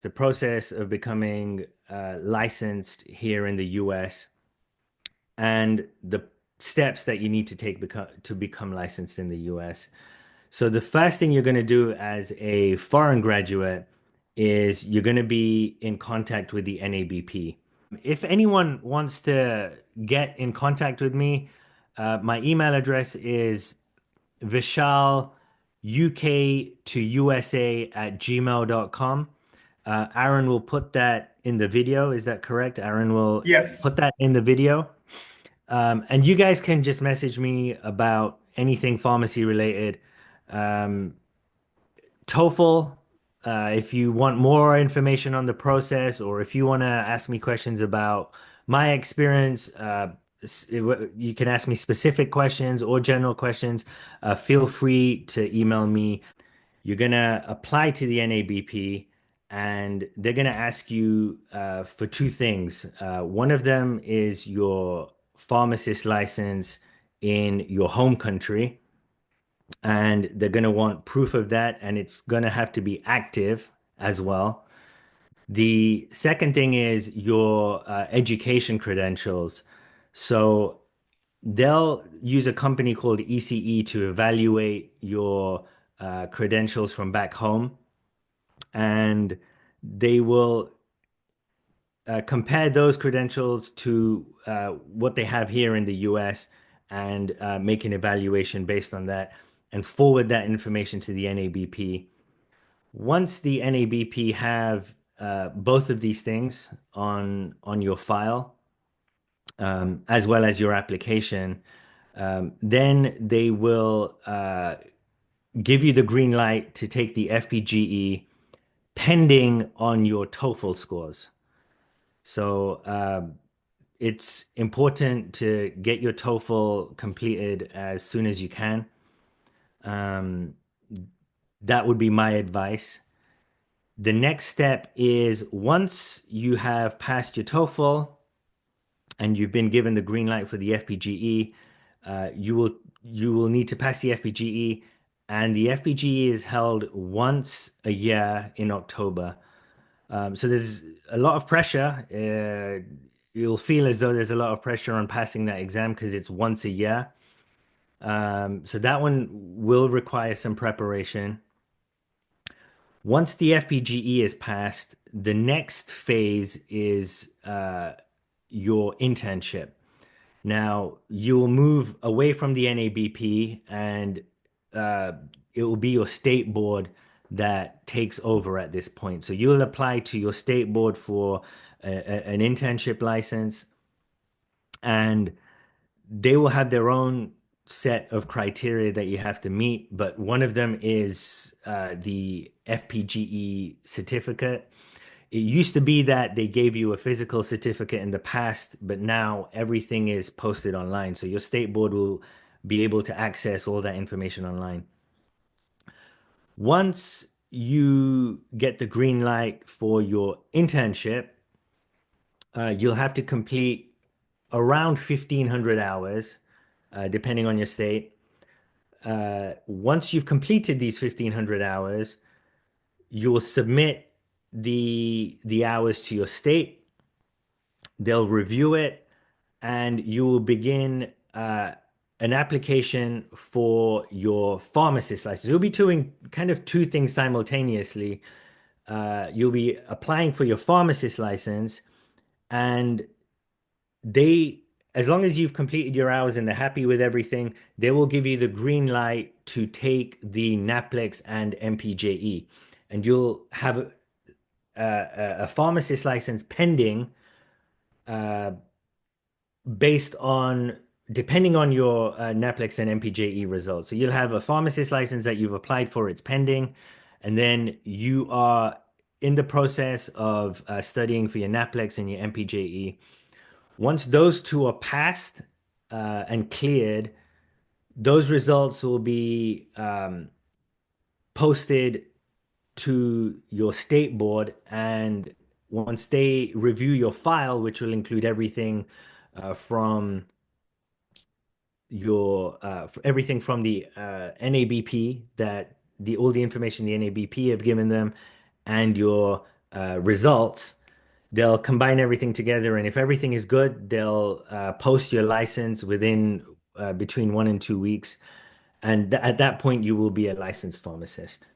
the process of becoming licensed here in the US and the steps that you need to take to become licensed in the US. So the first thing you're going to do as a foreign graduate is you're going to be in contact with the NABP. If anyone wants to get in contact with me, my email address is Vishaal UK to USA at gmail.com. Aaron will put that in the video. Is that correct? Aaron will put Yes. that in the video. And you guys can just message me about anything pharmacy related. Um, TOEFL, if you want more information on the process, or if you want to ask me questions about my experience, you can ask me specific questions or general questions. Feel free to email me. You're gonna apply to the NABP, and they're gonna ask you for two things. One of them is your pharmacist license in your home country, and they're going to want proof of that, and it's going to have to be active as well. The second thing is your education credentials. So they'll use a company called ECE to evaluate your credentials from back home, and they will compare those credentials to what they have here in the US and make an evaluation based on that and forward that information to the NABP. Once the NABP have both of these things on your file, as well as your application, then they will give you the green light to take the FPGE pending on your TOEFL scores. So it's important to get your TOEFL completed as soon as you can. Um, that would be my advice. The next step is once you have passed your TOEFL and you've been given the green light for the FPGE, you will need to pass the FPGE, and the FPGE is held once a year in October. So there's a lot of pressure. You'll feel as though there's a lot of pressure on passing that exam because it's once a year. So that one will require some preparation. Once the FPGE is passed, the next phase is your internship. Now, you will move away from the NABP, and uh, it will be your state board that takes over at this point. So you'll apply to your state board for an internship license, and they will have their own set of criteria that you have to meet. But one of them is the FPGE certificate. It used to be that they gave you a physical certificate in the past, but now everything is posted online. So your state board will be able to access all that information online. Once you get the green light for your internship, you'll have to complete around 1,500 hours, depending on your state. Once you've completed these 1,500 hours, you will submit the hours to your state. They'll review it, and you will begin an application for your pharmacist license. You'll be doing kind of two things simultaneously. You'll be applying for your pharmacist license, and they, as long as you've completed your hours and they're happy with everything, they will give you the green light to take the NAPLEX and MPJE, and you'll have a pharmacist license pending uh, based on depending on your NAPLEX and MPJE results. So you'll have a pharmacist license that you've applied for, it's pending, and then you are in the process of studying for your NAPLEX and your MPJE. Once those two are passed and cleared, those results will be posted to your state board, and once they review your file, which will include everything from everything from the NABP, that the all the information the NABP have given them, and your results, they'll combine everything together, and if everything is good, they'll post your license within between 1 and 2 weeks, and th at that point, you will be a licensed pharmacist.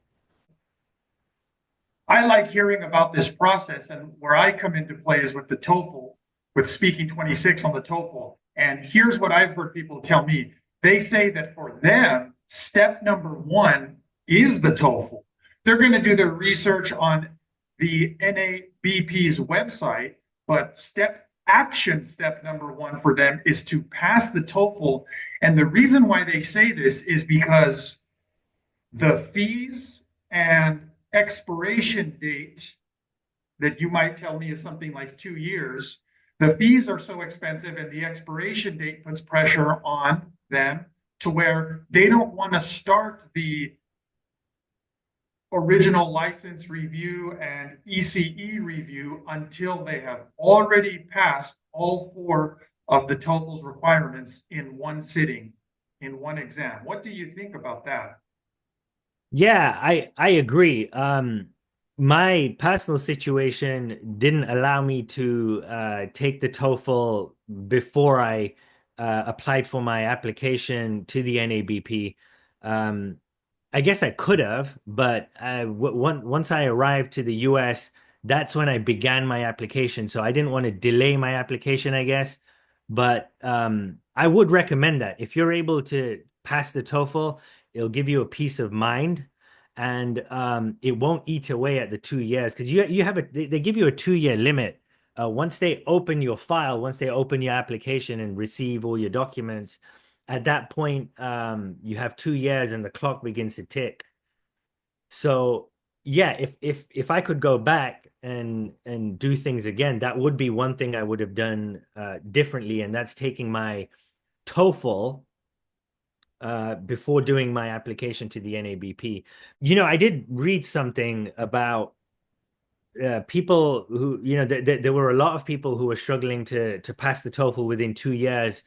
I like hearing about this process, and where I come into play is with the TOEFL, with Speaking 26 on the TOEFL. And here's what I've heard people tell me. They say that for them, step number one is the TOEFL. They're going to do their research on the NABP's website, but step number one for them is to pass the TOEFL. And the reason why they say this is because the fees and expiration date that you might tell me is something like 2 years, the fees are so expensive and the expiration date puts pressure on them to where they don't want to start the original license review and ECE review until they have already passed all four of the TOEFL's requirements in one sitting, in one exam. What do you think about that? Yeah, I agree. My personal situation didn't allow me to take the TOEFL before I applied for my application to the NABP. Um, I guess I could have, but once I arrived to the US, that's when I began my application. So I didn't want to delay my application, I guess. But I would recommend that if you're able to pass the TOEFL, it'll give you a peace of mind, and it won't eat away at the 2 years because you have they give you a 2 year limit. Once they open your file, once they open your application and receive all your documents, at that point, you have 2 years and the clock begins to tick. So yeah, if I could go back and do things again, that would be one thing I would have done differently, and that's taking my TOEFL before doing my application to the NABP. I did read something about people who, there were a lot of people who were struggling to pass the TOEFL within 2 years,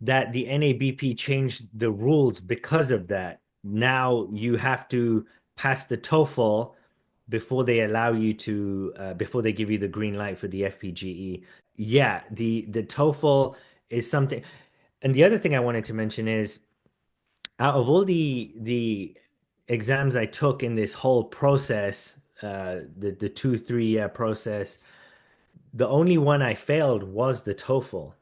that the NABP changed the rules because of that. Now you have to pass the TOEFL before they allow you to, before they give you the green light for the FPGE. Yeah, the TOEFL is something. And the other thing I wanted to mention is, out of all the exams I took in this whole process, the 2 3 year process, the only one I failed was the TOEFL.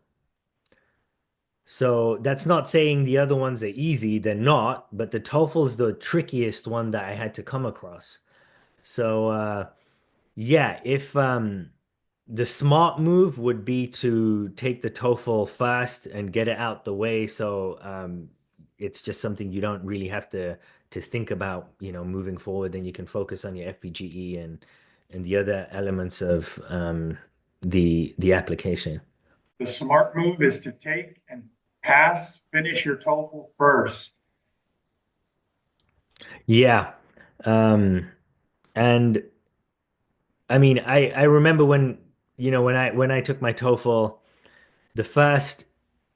So that's not saying the other ones are easy, they're not, but the TOEFL's the trickiest one that I had to come across. So yeah, if the smart move would be to take the TOEFL first and get it out the way, so it's just something you don't really have to think about, moving forward. Then you can focus on your FPGE and the other elements of the application. The smart move is to take and finish your TOEFL first. Yeah. Um, and I mean, I remember when, when I took my TOEFL, the first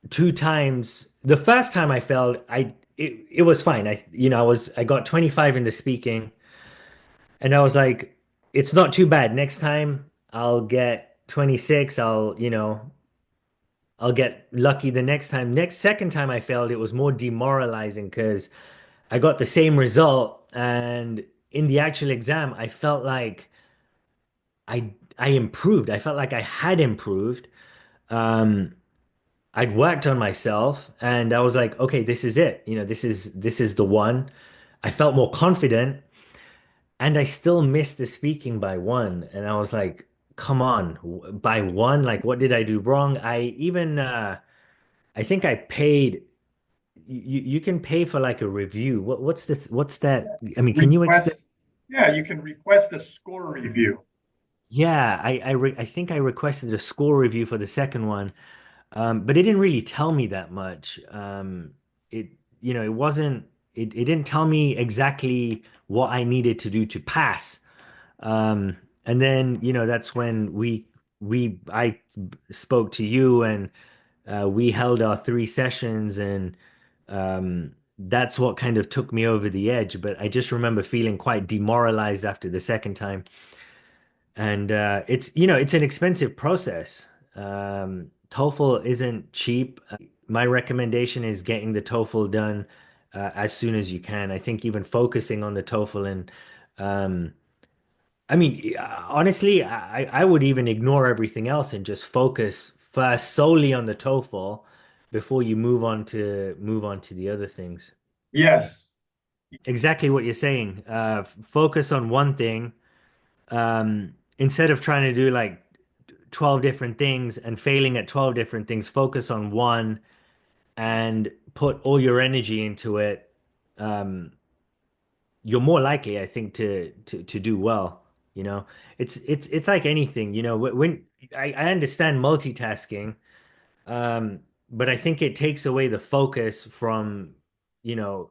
2 times, the first time I failed, it was fine. I got 25 in the speaking, and I was like, it's not too bad. Next time I'll get 26. I'll get lucky the next time. Next second time I failed, it was more demoralizing because I got the same result, and in the actual exam, I felt like I improved. I felt like I had improved. Um, I'd worked on myself, and I was like, okay, this is it. This is the one. I felt more confident, and I still missed the speaking by one. And I was like, come on, by one? Like, what did I do wrong? I think I paid. You can pay for like a review. What's that? I mean, can you explain? Request, yeah, you can request a score review. Yeah, I think I requested a score review for the second one. But it didn't really tell me that much. It, it wasn't, it didn't tell me exactly what I needed to do to pass. And then, that's when I spoke to you, and we held our 3 sessions, and that's what kind of took me over the edge. But I just remember feeling quite demoralized after the second time. And it's it's an expensive process. TOEFL isn't cheap. My recommendation is getting the TOEFL done as soon as you can. I think even focusing on the TOEFL and um, I mean, honestly, I would even ignore everything else and just focus first solely on the TOEFL before you move on to the other things. Yes. Exactly what you're saying. Focus on one thing instead of trying to do like 12 different things and failing at 12 different things. Focus on one and put all your energy into it. Um, you're more likely, I think, to do well. You know, it's like anything. You know, when I understand multitasking, um, but I think it takes away the focus from, you know,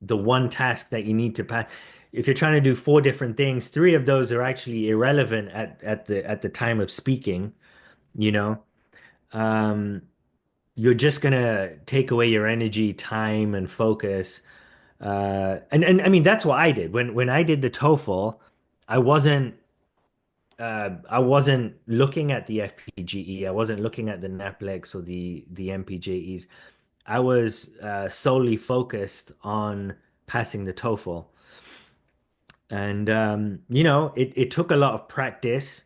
the one task that you need to pass. If you're trying to do four different things, three of those are actually irrelevant at the time of speaking. You know, um, you're just gonna take away your energy, time, and focus. And I mean that's what I did when I did the TOEFL. I wasn't I wasn't looking at the FPGE. I wasn't looking at the NAPLEX or the MPJEs. I was solely focused on passing the TOEFL. And it took a lot of practice.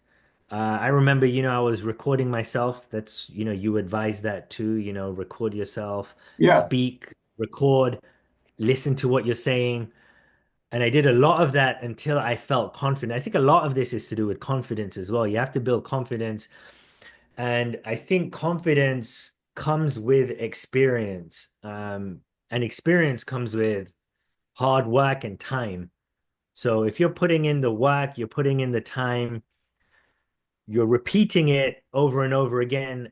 I remember, I was recording myself. That's, you advise that too, record yourself, Yeah. speak, record, listen to what you're saying. And I did a lot of that until I felt confident. I think a lot of this is to do with confidence as well. You have to build confidence. And I think confidence comes with experience. And experience comes with hard work and time. So if you're putting in the work, you're putting in the time, you're repeating it over and over again,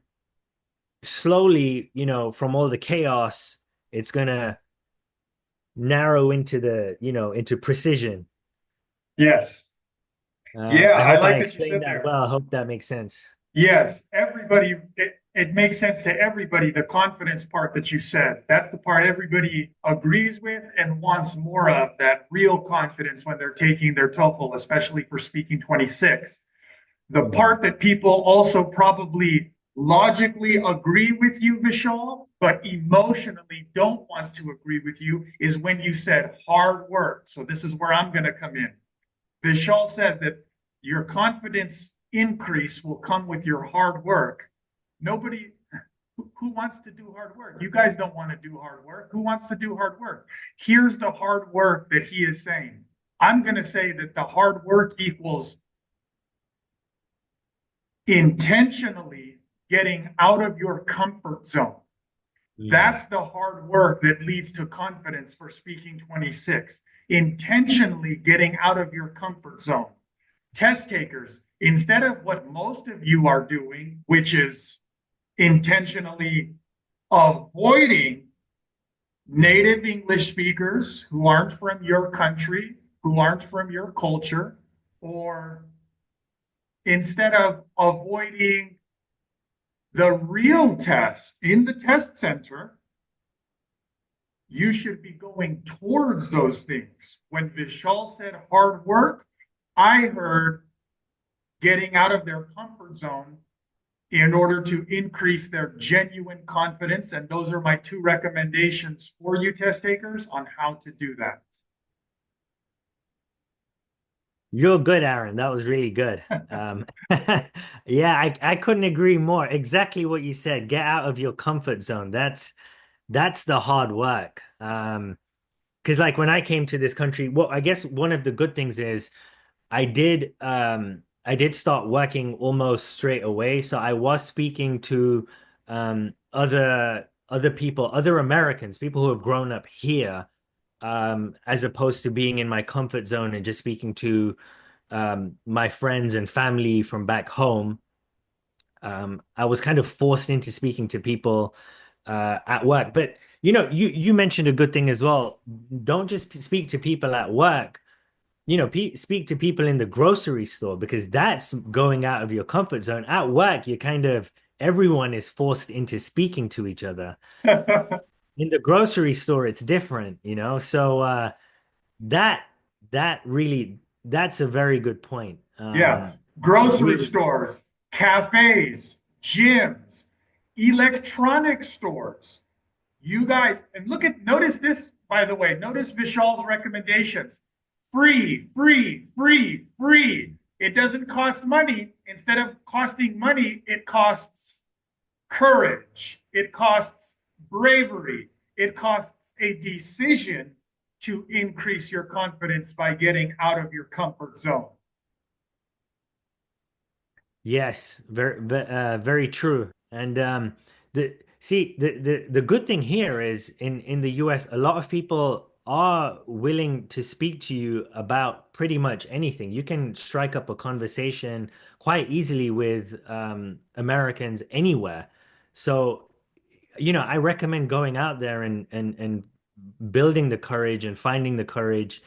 slowly, from all the chaos, it's gonna narrow into into precision. Yes. Yeah, I I hope I like that you explained said that there. well. I hope that makes sense. Yes, everybody, it makes sense to everybody, the confidence part that you said. That's the part everybody agrees with and wants more of, that real confidence when they're taking their TOEFL, especially for speaking 26. The Mhm. part that people also probably logically agree with you, Vishal, but emotionally don't want to agree with you is when you said hard work. So this is where I'm going to come in. Vishal said that your confidence increase will come with your hard work. Nobody who wants to do hard work. You guys don't want to do hard work. Who wants to do hard work? Here's the hard work that he is saying. I'm going to say that the hard work equals intentionally getting out of your comfort zone. Mm. That's the hard work that leads to confidence for speaking 26. Intentionally getting out of your comfort zone. Test takers, instead of what most of you are doing, which is intentionally avoiding native English speakers who aren't from your country, who aren't from your culture, or instead of avoiding the real test in the test center, you should be going towards those things. When Vishal said hard work, I heard getting out of their comfort zone in order to increase their genuine confidence. And those are my two recommendations for you, test takers, on how to do that. You're good, Aaron. That was really good. Yeah, I couldn't agree more. Exactly what you said. Get out of your comfort zone. That's the hard work. Because like when I came to this country, well, I guess one of the good things is I did start working almost straight away. So I was speaking to other people, other Americans, people who have grown up here, as opposed to being in my comfort zone and just speaking to my friends and family from back home. I was kind of forced into speaking to people at work. But you mentioned a good thing as well. Don't just speak to people at work. Speak to people in the grocery store because that's going out of your comfort zone. At work, you kind of everyone is forced into speaking to each other. In the grocery store, it's different, So that that really that's a very good point. Yeah. grocery We stores, cafes, gyms, electronic stores. You guys, and notice this, by the way, notice Vishaal's recommendations. Free, free, free, free. It doesn't cost money. Instead of costing money, it costs courage. It costs bravery. It costs a decision to increase your confidence by getting out of your comfort zone. Yes, very true. And the good thing here is in the US, a lot of people are willing to speak to you about pretty much anything. You can strike up a conversation quite easily with Americans anywhere. So, I recommend going out there and building the courage and finding the courage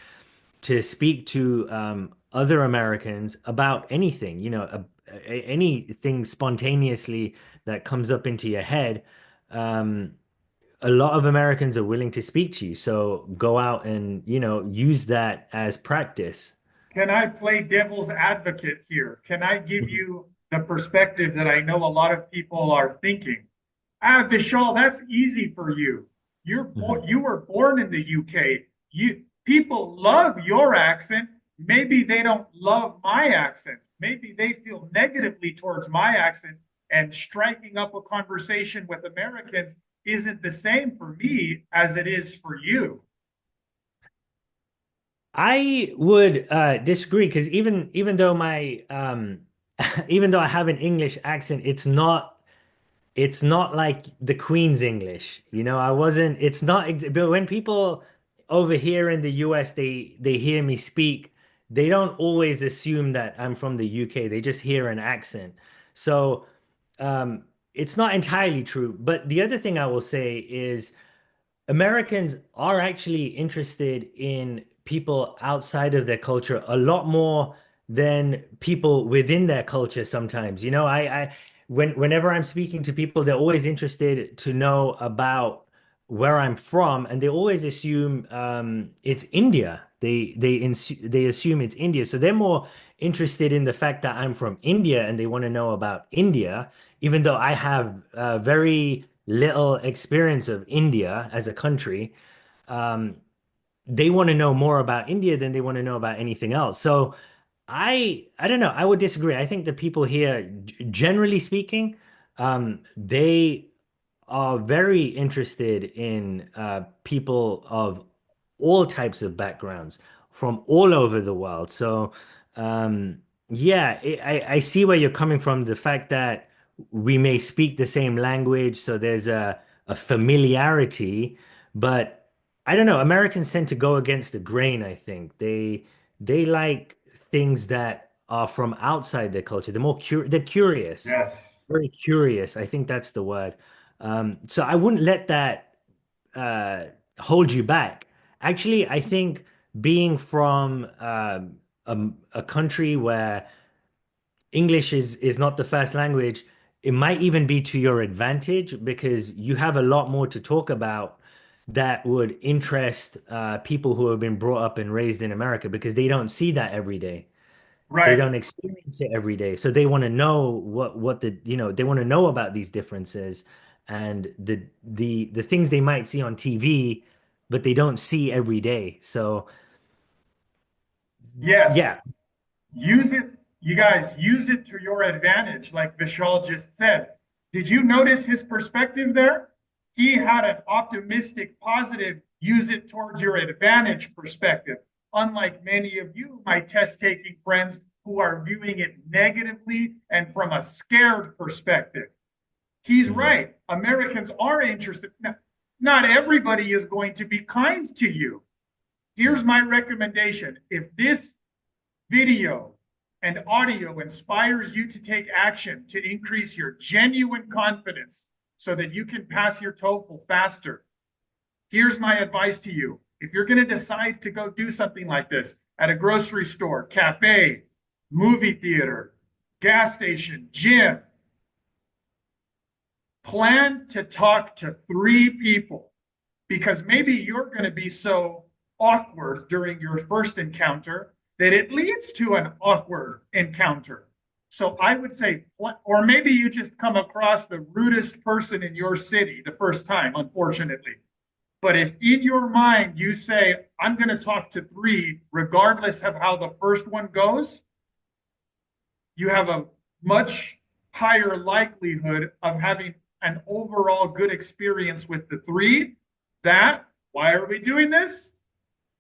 to speak to other Americans about anything, anything spontaneously that comes up into your head. Um, a lot of Americans are willing to speak to you. So go out and, use that as practice. Can I play devil's advocate here? Can I give you the perspective that I know a lot of people are thinking? Ah, Vishal, that's easy for you. Mhm. You were born in the UK. People love your accent. Maybe they don't love my accent. Maybe they feel negatively towards my accent, and striking up a conversation with Americans isn't the same for me as it is for you. I would disagree because even though my even though I have an English accent, it's not like the Queen's English. I wasn't, it's not, but when people over here in the US, they hear me speak, they don't always assume that I'm from the UK. They just hear an accent. So, it's not entirely true. But the other thing I will say is Americans are actually interested in people outside of their culture a lot more than people within their culture sometimes. Whenever I'm speaking to people, they're always interested to know about where I'm from, and they always assume it's India. They assume it's India, so they're more interested in the fact that I'm from India and they want to know about India, even though I have very little experience of India as a country. Um, they want to know more about India than they want to know about anything else. So I don't know. I would disagree. I think the people here, generally speaking, they are very interested in people of all types of backgrounds from all over the world. So, um, yeah, I see where you're coming from. The fact that we may speak the same language, so there's a familiarity, but I don't know. Americans tend to go against the grain, I think. They like things that are from outside their culture. They're curious, Yes. very curious. I think that's the word. So I wouldn't let that uh, hold you back. Actually, I think being from a country where English is not the first language, it might even be to your advantage because you have a lot more to talk about that would interest people who have been brought up and raised in America because they don't see that every day. They Right. don't experience it every day. So they want to know they want to know about these differences and the things they might see on TV, but they don't see every day. So Yes. yeah. Use it, you guys, use it to your advantage, like Vishal just said. Did you notice his perspective there? He had an optimistic, positive, use it towards your advantage perspective, unlike many of you, my test taking friends, who are viewing it negatively and from a scared perspective. He's Mhm. right. Americans are interested. Now, not everybody is going to be kind to you. Here's my recommendation. If this video and audio inspires you to take action to increase your genuine confidence so that you can pass your TOEFL faster, here's my advice to you. If you're going to decide to go do something like this at a grocery store, cafe, movie theater, gas station, gym, plan to talk to 3 people, because maybe you're going to be so awkward during your first encounter that it leads to an awkward encounter. So I would say, or maybe you just come across the rudest person in your city the first time, unfortunately. But if in your mind you say, I'm going to talk to three, regardless of how the first one goes, you have a much higher likelihood of having an overall good experience with the three. That, why are we doing this?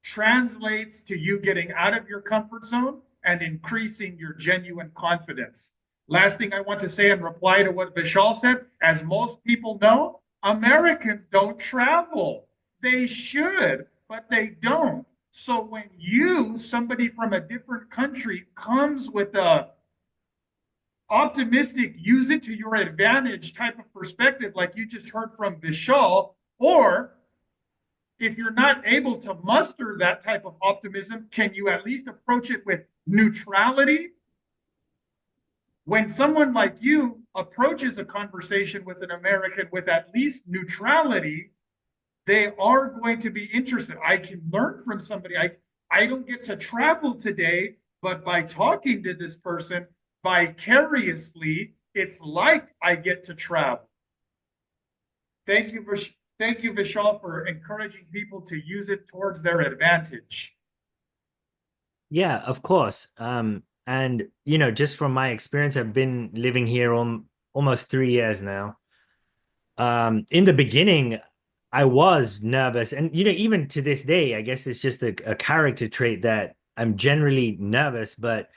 Translates to you getting out of your comfort zone and increasing your genuine confidence. Last thing I want to say in reply to what Vishal said, as most people know, Americans don't travel. They should, but they don't. So when you, somebody from a different country, comes with a optimistic, use it to your advantage type of perspective, like you just heard from Vishal, or if you're not able to muster that type of optimism, can you at least approach it with neutrality? When someone like you approaches a conversation with an American with at least neutrality, they are going to be interested. I can learn from somebody. I don't get to travel today, but by talking to this person vicariously, it's like I get to travel. Thank you, thank you, Vishal, for encouraging people to use it towards their advantage. Yeah, of course. And just from my experience, I've been living here almost 3 years now. In the beginning, I was nervous, and even to this day, I guess it's just a character trait that I'm generally nervous. But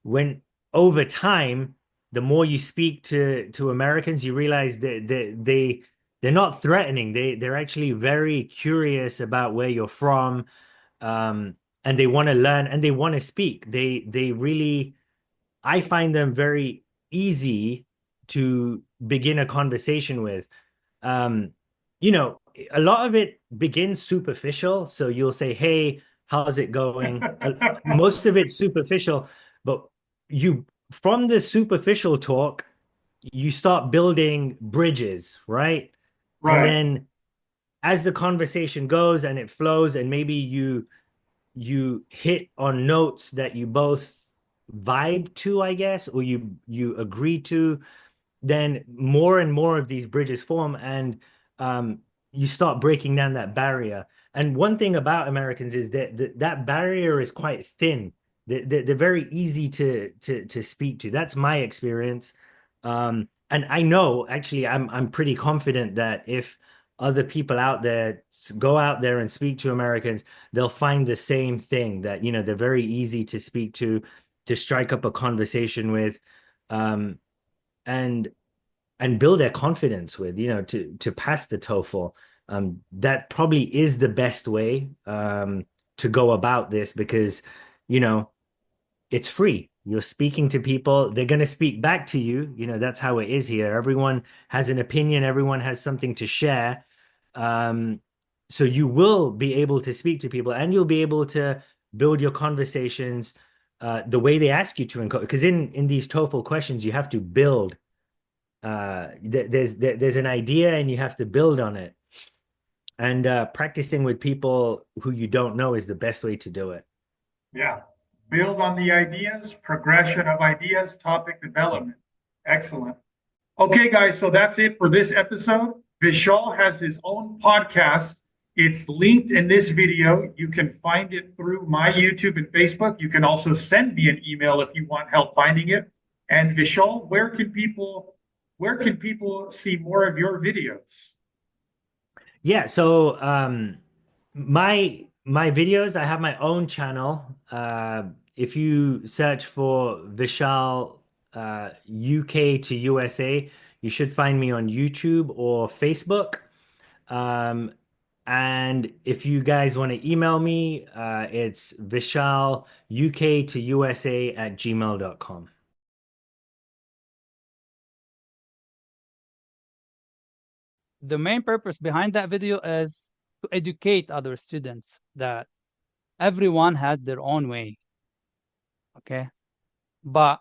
when over time, the more you speak to Americans, you realize that they're not threatening. They're actually very curious about where you're from, um, and they want to learn and they want to speak. They really, I find them very easy to begin a conversation with. Um, you know, a lot of it begins superficial. So you'll say, "Hey, how's it going?" Most of it's superficial, but you from the superficial talk, you start building bridges, right? And Right. then as the conversation goes and it flows, and maybe you hit on notes that you both vibe to, I guess, or you agree to, then more and more of these bridges form, and um, you start breaking down that barrier. And one thing about Americans is that that barrier is quite thin. They're very easy to speak to. That's my experience. And I know, actually, I'm pretty confident that if other people out there go out there and speak to Americans, they'll find the same thing, that they're very easy to speak to strike up a conversation with. Um, and build their confidence with, to pass the TOEFL. That probably is the best way to go about this, because, you know, it's free. You're speaking to people, they're going to speak back to you. That's how it is here. Everyone has an opinion, everyone has something to share. Um, so you will be able to speak to people, and you'll be able to build your conversations the way they ask you to. Because in these TOEFL questions, you have to build there's an idea and you have to build on it. And practicing with people who you don't know is the best way to do it. Yeah. Build on the ideas, progression of ideas, topic development. Excellent. Okay, guys, so that's it for this episode. Vishal has his own podcast. It's linked in this video. You can find it through my YouTube and Facebook. You can also send me an email if you want help finding it. And Vishal, where can people see more of your videos? Yeah, so my videos, I have my own channel. If you search for Vishal UK to USA, you should find me on YouTube or Facebook. Um, and if you guys want to email me, it's Vishal UK to USA at gmail.com. The main purpose behind that video is to educate other students that everyone has their own way. Okay. But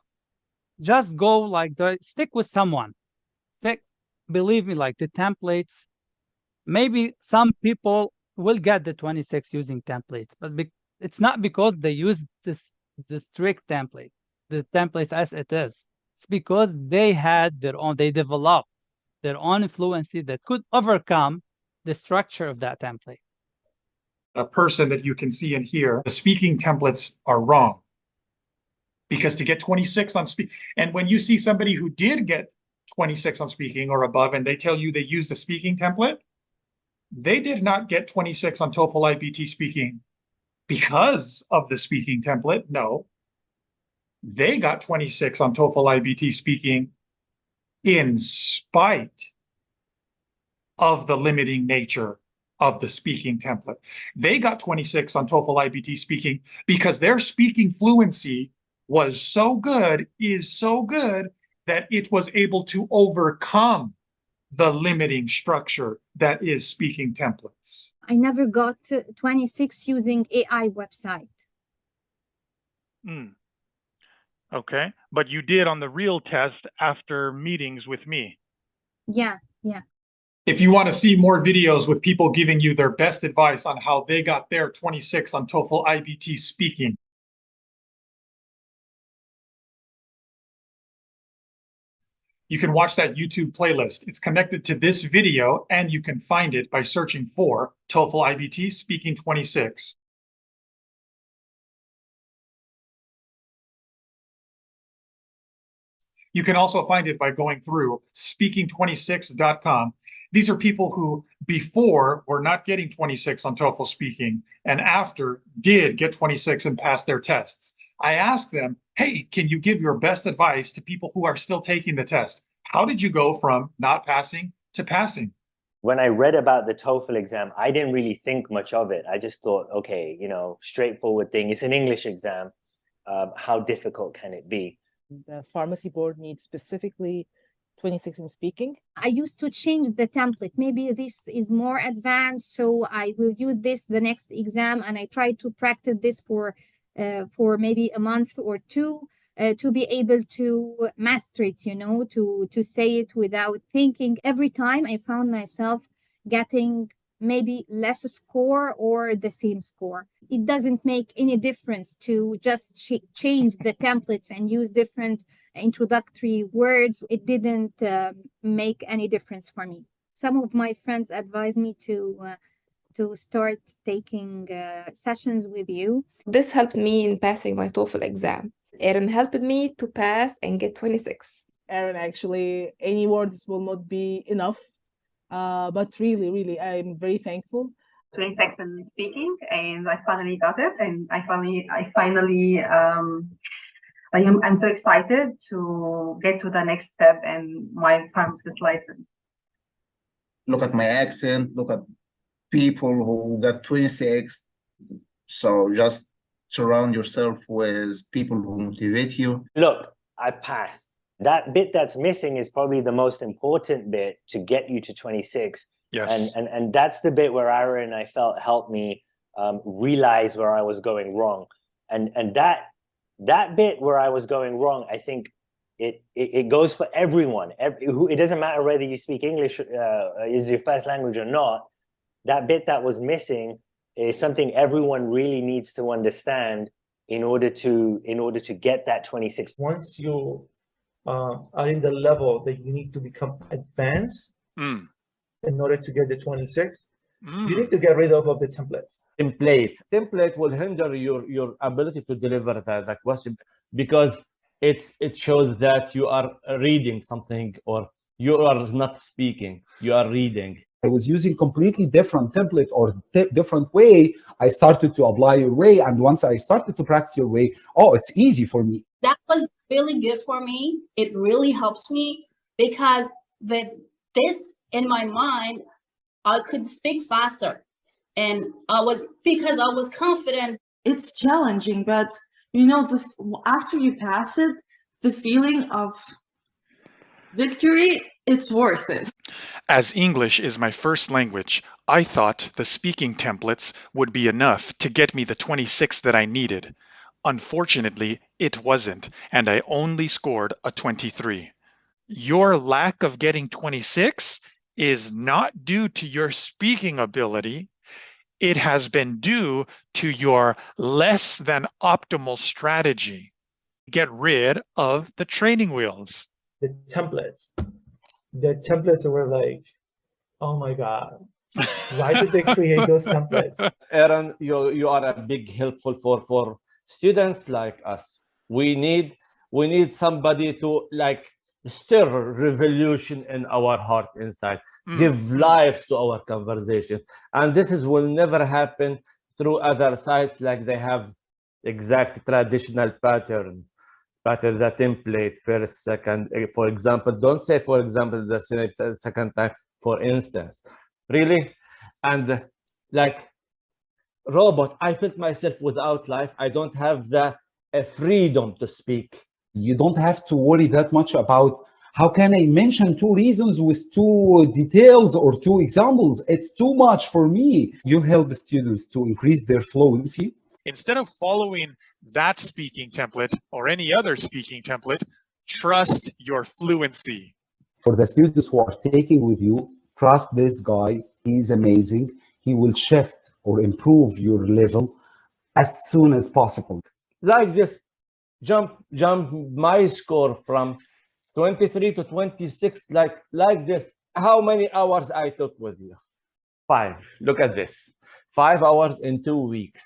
just go like stick with someone. Stick, believe me, like the templates. Maybe some people will get the 26 using templates, but it's not because they use the strict template, the templates as it is. It's because they developed their own fluency that could overcome the structure of that template. A person that you can see and hear, the speaking templates are wrong. Because to get 26 on speak, and when you see somebody who did get 26 on speaking or above, and they tell you they used the speaking template, they did not get 26 on TOEFL iBT speaking because of the speaking template. No, they got 26 on TOEFL iBT speaking in spite of the limiting nature of the speaking template. They got 26 on TOEFL iBT speaking because their speaking fluency was so good, is so good, that it was able to overcome the limiting structure that is speaking templates. I never got 26 using AI website. Okay, but you did on the real test after meetings with me. Yeah. If you want to see more videos with people giving you their best advice on how they got their 26 on TOEFL iBT speaking, you can watch that YouTube playlist. It's connected to this video, and you can find it by searching for TOEFL iBT Speaking 26. You can also find it by going through speaking26.com. These are people who before were not getting 26 on TOEFL speaking and after did get 26 and pass their tests. I asked them, hey, can you give your best advice to people who are still taking the test? How did you go from not passing to passing? When I read about the TOEFL exam, I didn't really think much of it. I just thought, okay, straightforward thing. It's an English exam. How difficult can it be? The pharmacy board needs specifically 26 in speaking. I used to change the template. Maybe this is more advanced, so I will use this the next exam, and I try to practice this for maybe a month or two to be able to master it, to say it without thinking. Every time I found myself getting maybe less score or the same score. It doesn't make any difference to just change the templates and use different introductory words. It didn't make any difference for me. Some of my friends advised me to start taking sessions with you. This helped me in passing my TOEFL exam. Erin helped me to pass and get 26. Erin, actually, any words will not be enough. But really, I'm very thankful. 26 in speaking, and I finally got it, and I'm so excited to get to the next step in my pharmacist license. Look at my accent, look at people who got 26. So just surround yourself with people who motivate you. Look, I passed. That bit that's missing is probably the most important bit to get you to 26. Yes. And that's the bit where Aaron, I felt, helped me realize where I was going wrong. And that bit where I was going wrong, I think it goes for everyone. It doesn't matter whether you speak English is your first language or not. That bit that was missing is something everyone really needs to understand in order to get that 26. Once you are in the level that you need to become advanced in order to get the 26, you need to get rid of the templates. Template will hinder your ability to deliver the question, because it shows that you are reading something or you are not speaking, you are reading. I was using completely different template or different way. I started to apply your way, and once I started to practice your way, it's easy for me. That was really good for me. It really helps me because with this in my mind, I could speak faster, and because I was confident. It's challenging, but after you pass it, the feeling of victory, it's worth it. As English is my first language, I thought the speaking templates would be enough to get me the 26 that I needed. Unfortunately, it wasn't, and I only scored a 23. Your lack of getting 26 is not due to your speaking ability. It has been due to your less than optimal strategy. Get rid of the training wheels. The templates were like, oh my God, why did they create those templates? Aaron, you are a big helpful for students like us. We need somebody to like stir revolution in our heart inside, give life to our conversation. And this will never happen through other sites like they have exact traditional pattern, the template, first, second. For example, don't say, for example, the second time, for instance. Really? And like robot, I felt myself without life. I don't have the freedom to speak. You don't have to worry that much about how can I mention two reasons with two details or two examples. It's too much for me. You help students to increase their fluency. Instead of following that speaking template or any other speaking template, trust your fluency. For the students who are taking with you, trust this guy. He's amazing. He will shift or improve your level as soon as possible. Like just jump my score from 23 to 26, like this. How many hours I took with you? 5. Look at this. 5 hours in 2 weeks.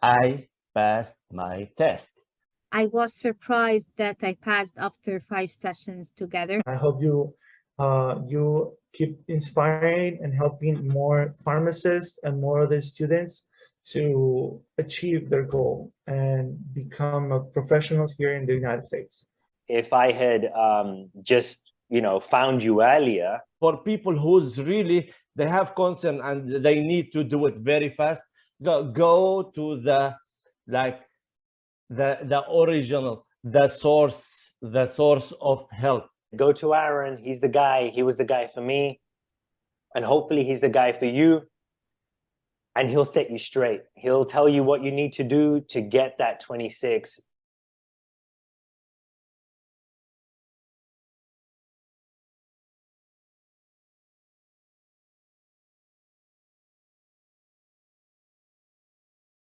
I passed my test. I was surprised that I passed after 5 sessions together. I hope you keep inspiring and helping more pharmacists and more other students to achieve their goal and become a professional here in the United States. If I had just, found you earlier. For people who's really, they have concern and they need to do it very fast, go to the original, the source of help. Go to Aaron. He's the guy. He was the guy for me. And hopefully he's the guy for you. And he'll set you straight. He'll tell you what you need to do to get that 26